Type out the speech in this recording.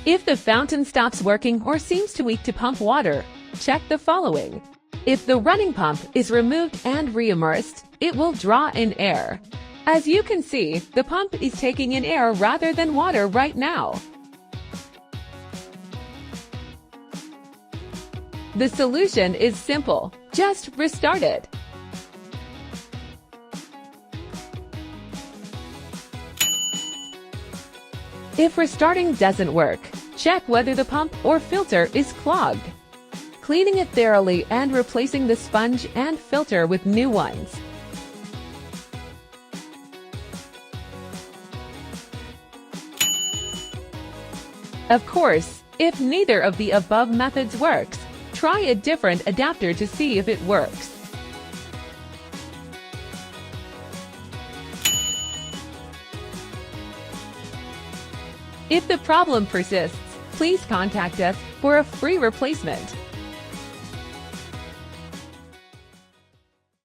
If the fountain stops working or seems too weak to pump water, check the following. If the running pump is removed and re-immersed, it will draw in air. As you can see, the pump is taking in air rather than water right now. The solution is simple. Just restart it. If restarting doesn't work, check whether the pump or filter is clogged. Cleaning it thoroughly and replacing the sponge and filter with new ones. Of course, if neither of the above methods works, try a different adapter to see if it works. If the problem persists, please contact us for a free replacement.